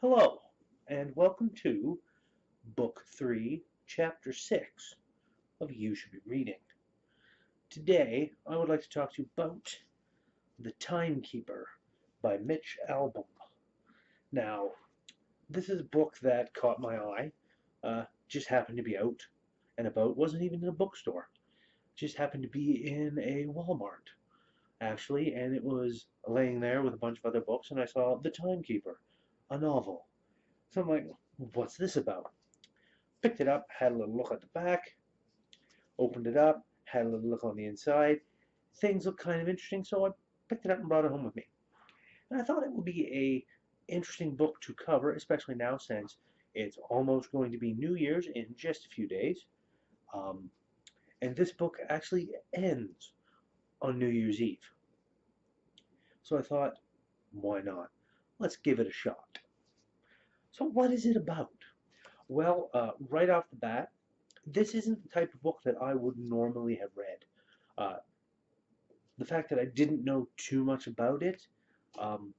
Hello, and welcome to Book 3, Chapter 6 of You Should Be Reading. Today, I would like to talk to you about The Timekeeper by Mitch Albom. Now, this is a book that caught my eye. Just happened to be out and about. Wasn't even in a bookstore. Just happened to be in a Walmart, actually, and it was laying there with a bunch of other books, and I saw The Timekeeper, a novel. So I'm like, what's this about? Picked it up, had a little look at the back, opened it up, had a little look on the inside. Things looked kind of interesting, so I picked it up and brought it home with me. And I thought it would be a interesting book to cover, especially now since it's almost going to be New Year's in just a few days. Um, and this book actually ends on New Year's Eve. So I thought, why not? Let's give it a shot. So what is it about? Well, right off the bat, this isn't the type of book that I would normally have read. Uh, the fact that I didn't know too much about it, um,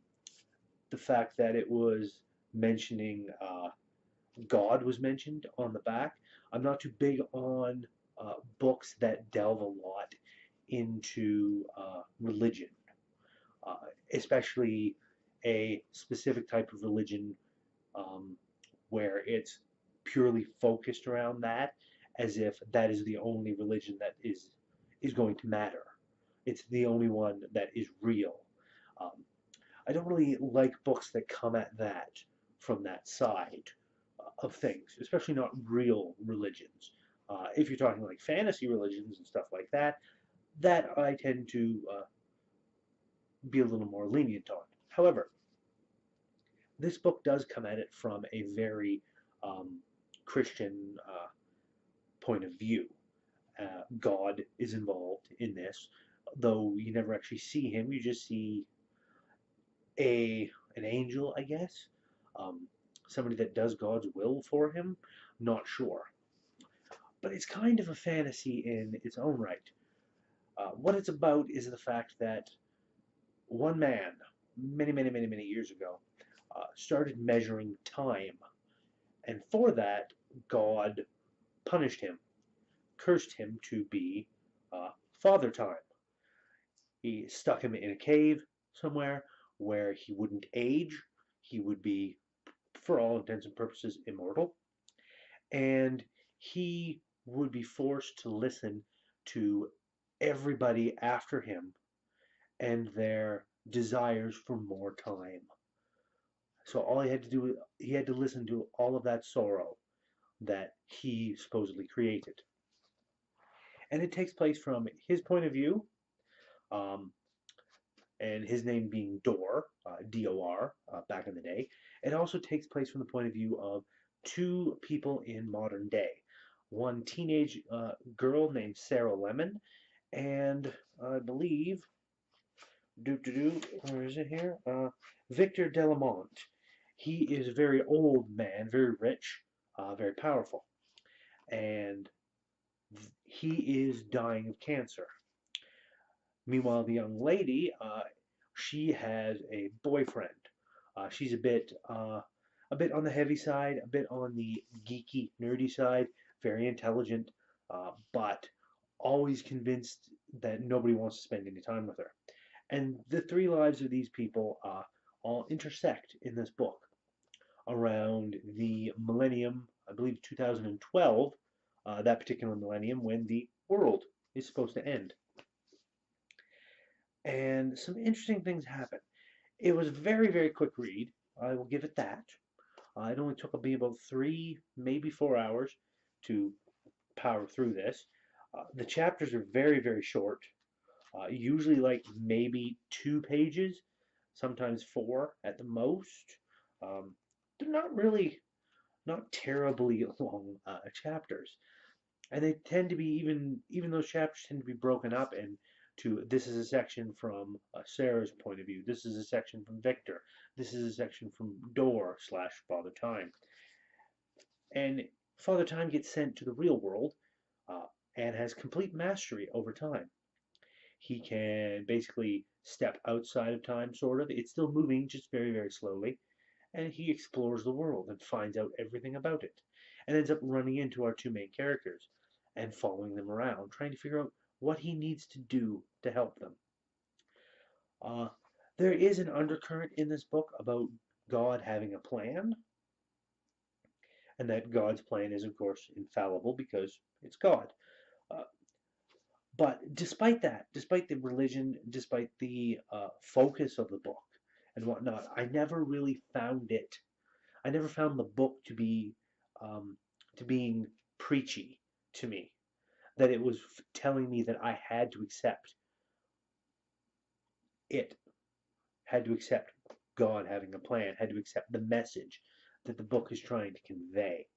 the fact that it was mentioning God was mentioned on the back. I'm not too big on books that delve a lot into religion, uh, especially a specific type of religion um, where it's purely focused around that, as if that is the only religion that is going to matter. It's the only one that is real. Um, I don't really like books that come at that from that side of things, especially not real religions. If you're talking like fantasy religions and stuff like that, that I tend to be a little more lenient on. However, this book does come at it from a very um, Christian point of view. God is involved in this, though you never actually see him. You just see a an angel, I guess, um, somebody that does God's will for him. Not sure, but it's kind of a fantasy in its own right. What it's about is the fact that one man, many years ago, started measuring time, and for that, God punished him, cursed him to be Father Time. He stuck him in a cave somewhere where he wouldn't age. He would be, for all intents and purposes, immortal. And he would be forced to listen to everybody after him and their desires for more time. So all he had to do, he had to listen to all of that sorrow that he supposedly created. And it takes place from his point of view, um, and his name being Dor, D-O-R, back in the day. It also takes place from the point of view of two people in modern day. One teenage girl named Sarah Lemon, and I believe, where is it here? Victor Delamont. He is a very old man, very rich, very powerful, and he is dying of cancer. Meanwhile, the young lady, she has a boyfriend. She's a bit on the heavy side, a bit on the geeky, nerdy side, very intelligent, but always convinced that nobody wants to spend any time with her. And the three lives of these people all intersect in this book around the millennium, I believe 2012, that particular millennium when the world is supposed to end. And some interesting things happen. It was a very quick read. I will give it that. It only took me about 3, maybe 4 hours to power through this. The chapters are very short, usually like maybe 2 pages, sometimes 4 at the most. They're not really, not terribly long chapters. And they tend to be even those chapters tend to be broken up into this is a section from Sarah's point of view, this is a section from Victor, this is a section from Dor slash Father Time, and Father Time gets sent to the real world uh, and has complete mastery over time. He can basically step outside of time, sort of. It's still moving, just very slowly, and he explores the world and finds out everything about it, and ends up running into our two main characters and following them around, trying to figure out what he needs to do to help them. Uh, there is an undercurrent in this book about God having a plan, and that God's plan is, of course, infallible because it's God. Uh, but despite that, despite the religion, despite the focus of the book and whatnot, I never really found it. I never found the book um, to being preachy to me. That it was telling me that I had to accept it, had to accept God having a plan, had to accept the message that the book is trying to convey.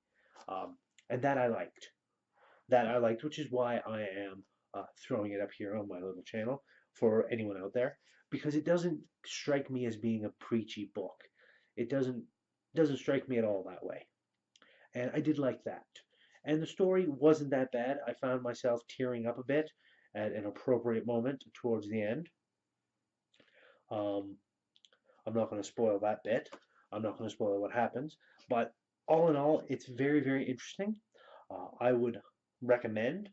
Um, and that I liked. That I liked, which is why I am throwing it up here on my little channel for anyone out there, because it doesn't strike me as being a preachy book. It doesn't strike me at all that way, and I did like that. And the story wasn't that bad. I found myself tearing up a bit at an appropriate moment towards the end. Um, I'm not going to spoil that bit. I'm not going to spoil what happens, but all in all, it's very, very interesting. I would recommend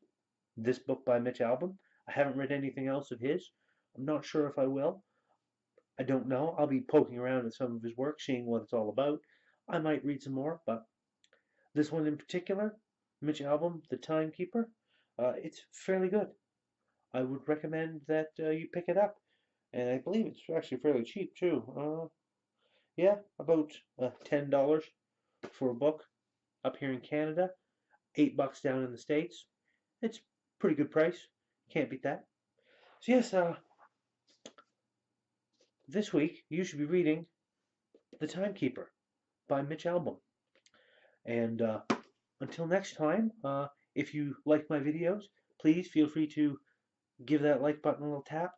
this book by Mitch Albom. I haven't read anything else of his. I'm not sure if I will. I don't know. I'll be poking around at some of his work, seeing what it's all about. I might read some more, but this one in particular, Mitch Albom, The Timekeeper, it's fairly good. I would recommend that you pick it up. And I believe it's actually fairly cheap too. Yeah, about $10 for a book up here in Canada, $8 down in the States. It's pretty good price. Can't beat that. So yes, this week you should be reading The Timekeeper by Mitch Albom. And until next time, if you like my videos, please feel free to give that like button a little tap.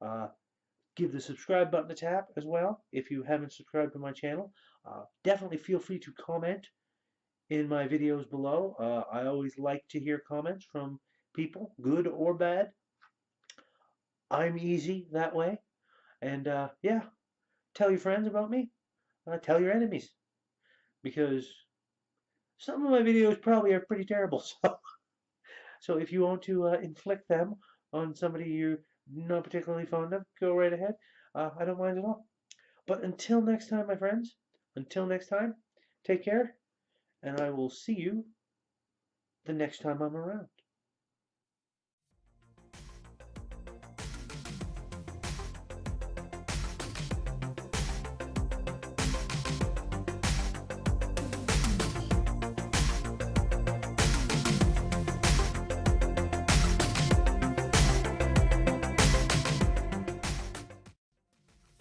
Uh, give the subscribe button a tap as well if you haven't subscribed to my channel. Definitely feel free to comment in my videos below. I always like to hear comments from people, good or bad. I'm easy that way. And yeah, tell your friends about me. Tell your enemies. Because some of my videos probably are pretty terrible. So if you want to inflict them on somebody you're not particularly fond of, go right ahead. I don't mind at all. But until next time, my friends, until next time, take care, and I will see you the next time I'm around.